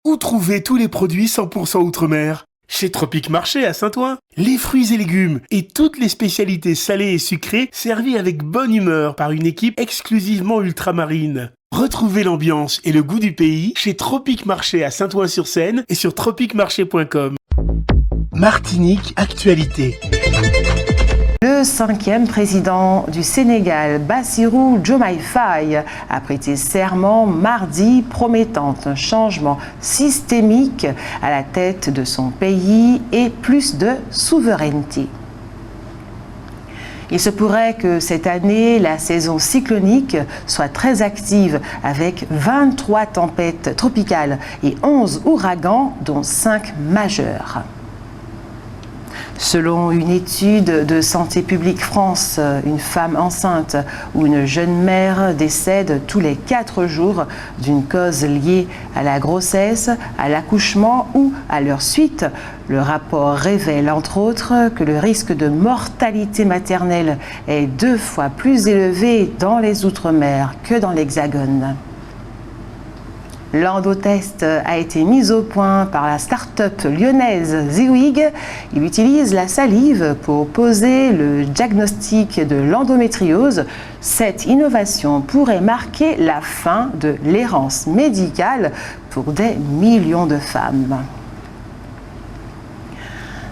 Où trouver tous les produits 100% Outre-mer? Chez Tropique Marché à Saint-Ouen. Les fruits et légumes et toutes les spécialités salées et sucrées servies avec bonne humeur par une équipe exclusivement ultramarine. Retrouvez l'ambiance et le goût du pays chez Tropique Marché à Saint-Ouen-sur-Seine et sur tropiquemarché.com. Martinique Actualité. Le 5e président du Sénégal, Bassirou Diomaye Faye, a prêté serment mardi promettant un changement systémique à la tête de son pays et plus de souveraineté. Il se pourrait que cette année, la saison cyclonique soit très active avec 23 tempêtes tropicales et 11 ouragans, dont 5 majeurs. Selon une étude de Santé publique France, une femme enceinte ou une jeune mère décède tous les 4 jours d'une cause liée à la grossesse, à l'accouchement ou à leur suite. Le rapport révèle entre autres que le risque de mortalité maternelle est 2 fois plus élevé dans les Outre-mer que dans l'Hexagone. L'endotest a été mis au point par la start-up lyonnaise Ziwig. Il utilise la salive pour poser le diagnostic de l'endométriose. Cette innovation pourrait marquer la fin de l'errance médicale pour des millions de femmes.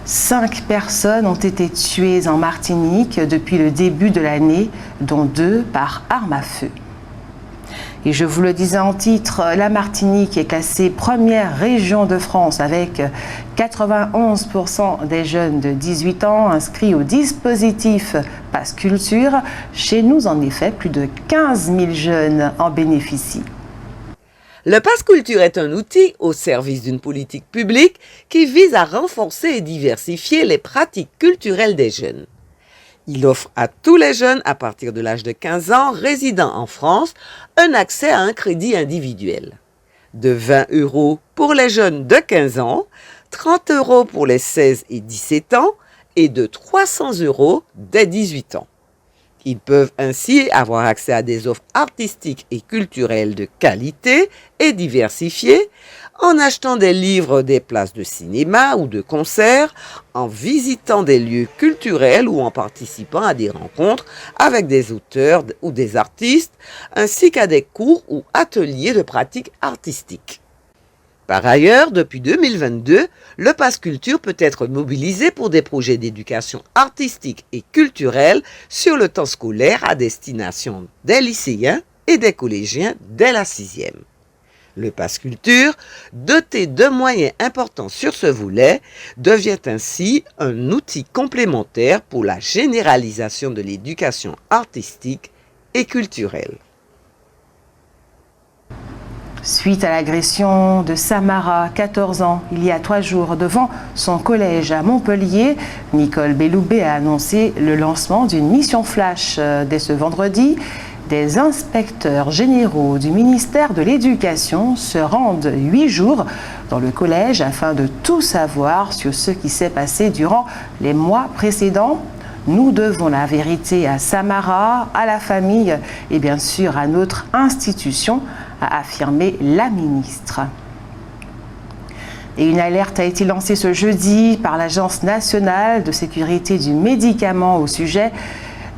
5 personnes ont été tuées en Martinique depuis le début de l'année, dont 2 par arme à feu. Et je vous le disais en titre, la Martinique est classée première région de France avec 91% des jeunes de 18 ans inscrits au dispositif Pass Culture. Chez nous, en effet, plus de 15 000 jeunes en bénéficient. Le Pass Culture est un outil au service d'une politique publique qui vise à renforcer et diversifier les pratiques culturelles des jeunes. Il offre à tous les jeunes à partir de l'âge de 15 ans résidant en France un accès à un crédit individuel. De 20 € pour les jeunes de 15 ans, 30 € pour les 16 et 17 ans et de 300 € dès 18 ans. Ils peuvent ainsi avoir accès à des offres artistiques et culturelles de qualité et diversifiées en achetant des livres, des places de cinéma ou de concert, en visitant des lieux culturels ou en participant à des rencontres avec des auteurs ou des artistes, ainsi qu'à des cours ou ateliers de pratiques artistiques. Par ailleurs, depuis 2022, le Pass Culture peut être mobilisé pour des projets d'éducation artistique et culturelle sur le temps scolaire à destination des lycéens et des collégiens dès la 6e. Le Pass Culture, doté de moyens importants sur ce volet, devient ainsi un outil complémentaire pour la généralisation de l'éducation artistique et culturelle. Suite à l'agression de Samara, 14 ans, il y a 3 jours, devant son collège à Montpellier, Nicole Belloubet a annoncé le lancement d'une mission flash dès ce vendredi. Des inspecteurs généraux du ministère de l'Éducation se rendent 8 jours dans le collège afin de tout savoir sur ce qui s'est passé durant les mois précédents. Nous devons la vérité à Samara, à la famille et bien sûr à notre institution, a affirmé la ministre. Et une alerte a été lancée ce jeudi par l'Agence nationale de sécurité du médicament au sujet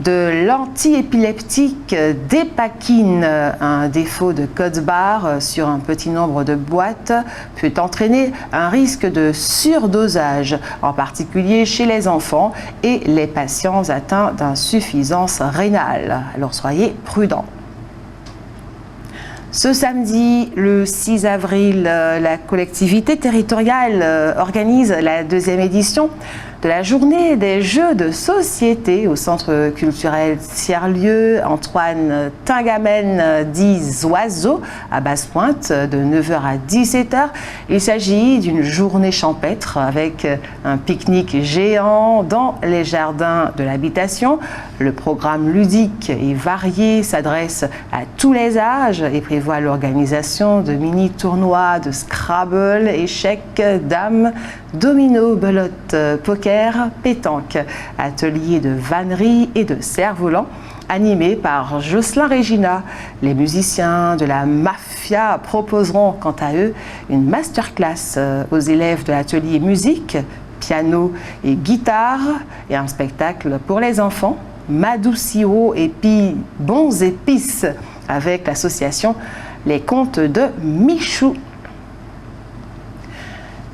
de l'antiépileptique Dépakine. Un défaut de code barre sur un petit nombre de boîtes peut entraîner un risque de surdosage, en particulier chez les enfants et les patients atteints d'insuffisance rénale. Alors soyez prudents. Ce samedi, le 6 avril, la collectivité territoriale organise la 2e édition de la journée des jeux de société au centre culturel Tiers-Lieu. Antoine Tingamen dit Oiseau à Basse-Pointe de 9h à 17h. Il s'agit d'une journée champêtre avec un pique-nique géant dans les jardins de l'habitation. Le programme ludique et varié s'adresse à tous les âges et prévoit l'organisation de mini-tournois de Scrabble, échecs, dames, domino, belote, poker, pétanque, atelier de vannerie et de cerf-volant. animé par Jocelyn Regina. Les musiciens de la Mafia proposeront quant à eux une masterclass aux élèves de l'atelier musique, piano et guitare et un spectacle pour les enfants, Madou Siro et puis Bons Épices avec l'association Les Contes de Michou.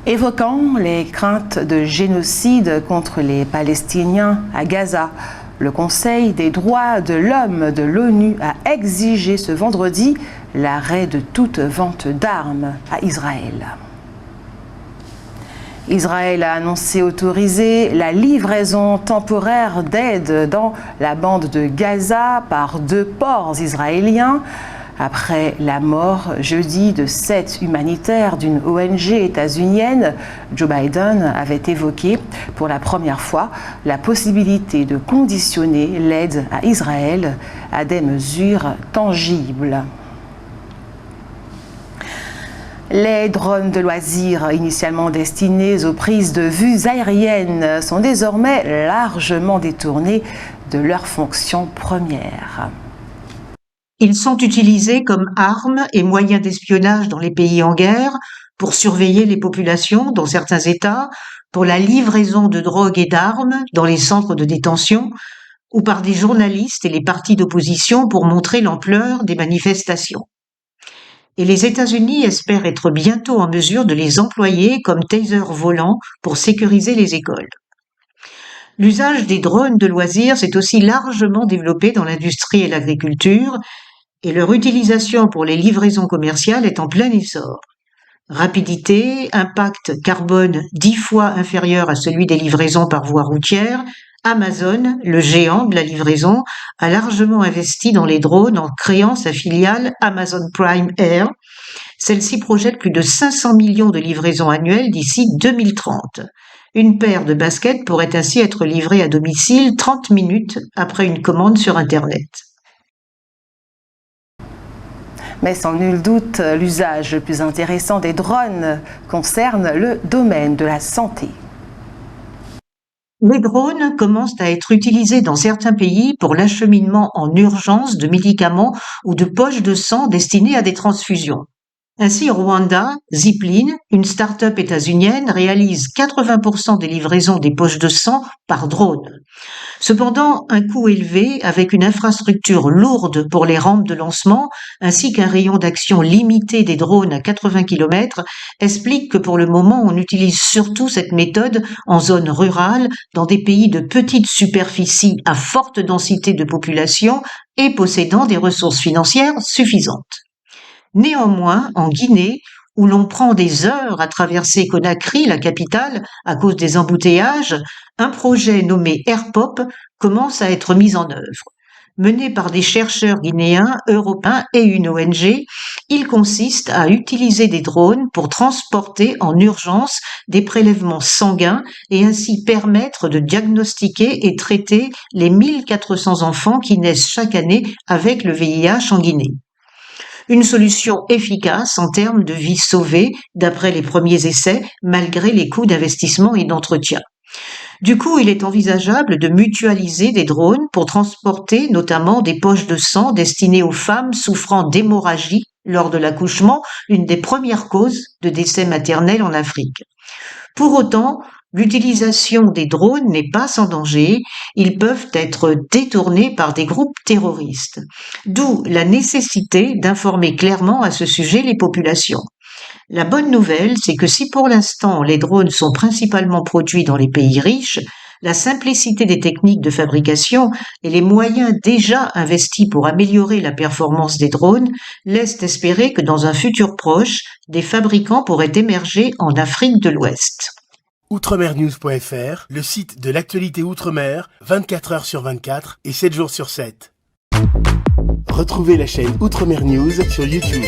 Évoquant les craintes de génocide contre les Palestiniens à Gaza, le Conseil des droits de l'homme de l'ONU a exigé ce vendredi l'arrêt de toute vente d'armes à Israël. Israël a annoncé autoriser la livraison temporaire d'aide dans la bande de Gaza par 2 ports israéliens. Après la mort jeudi de 7 humanitaires d'une ONG états-unienne, Joe Biden avait évoqué pour la première fois la possibilité de conditionner l'aide à Israël à des mesures tangibles. Les drones de loisirs, initialement destinés aux prises de vues aériennes, sont désormais largement détournés de leur fonction première. Ils sont utilisés comme armes et moyens d'espionnage dans les pays en guerre, pour surveiller les populations dans certains États, pour la livraison de drogue et d'armes dans les centres de détention, ou par des journalistes et les partis d'opposition pour montrer l'ampleur des manifestations. Et les États-Unis espèrent être bientôt en mesure de les employer comme tasers volants pour sécuriser les écoles. L'usage des drones de loisirs s'est aussi largement développé dans l'industrie et l'agriculture, et leur utilisation pour les livraisons commerciales est en plein essor. Rapidité, impact carbone 10 fois inférieur à celui des livraisons par voie routière, Amazon, le géant de la livraison, a largement investi dans les drones en créant sa filiale Amazon Prime Air. Celle-ci projette plus de 500 millions de livraisons annuelles d'ici 2030. Une paire de baskets pourrait ainsi être livrée à domicile 30 minutes après une commande sur Internet. Mais sans nul doute, l'usage le plus intéressant des drones concerne le domaine de la santé. Les drones commencent à être utilisés dans certains pays pour l'acheminement en urgence de médicaments ou de poches de sang destinées à des transfusions. Ainsi, au Rwanda, Zipline, une start-up états-unienne, réalise 80% des livraisons des poches de sang par drone. Cependant, un coût élevé, avec une infrastructure lourde pour les rampes de lancement, ainsi qu'un rayon d'action limité des drones à 80 km, explique que pour le moment, on utilise surtout cette méthode en zone rurale, dans des pays de petite superficie à forte densité de population et possédant des ressources financières suffisantes. Néanmoins, en Guinée, où l'on prend des heures à traverser Conakry, la capitale, à cause des embouteillages, un projet nommé AirPop commence à être mis en œuvre. Mené par des chercheurs guinéens, européens et une ONG, il consiste à utiliser des drones pour transporter en urgence des prélèvements sanguins et ainsi permettre de diagnostiquer et traiter les 1400 enfants qui naissent chaque année avec le VIH en Guinée. Une solution efficace en termes de vies sauvées, d'après les premiers essais, malgré les coûts d'investissement et d'entretien. Du coup, il est envisageable de mutualiser des drones pour transporter notamment des poches de sang destinées aux femmes souffrant d'hémorragie lors de l'accouchement, une des premières causes de décès maternels en Afrique. Pour autant, l'utilisation des drones n'est pas sans danger, ils peuvent être détournés par des groupes terroristes. D'où la nécessité d'informer clairement à ce sujet les populations. La bonne nouvelle, c'est que si pour l'instant les drones sont principalement produits dans les pays riches, la simplicité des techniques de fabrication et les moyens déjà investis pour améliorer la performance des drones laissent espérer que dans un futur proche, des fabricants pourraient émerger en Afrique de l'Ouest. Outremernews.fr, le site de l'actualité Outre-mer, 24 heures sur 24 et 7 jours sur 7. Retrouvez la chaîne Outremer News sur YouTube.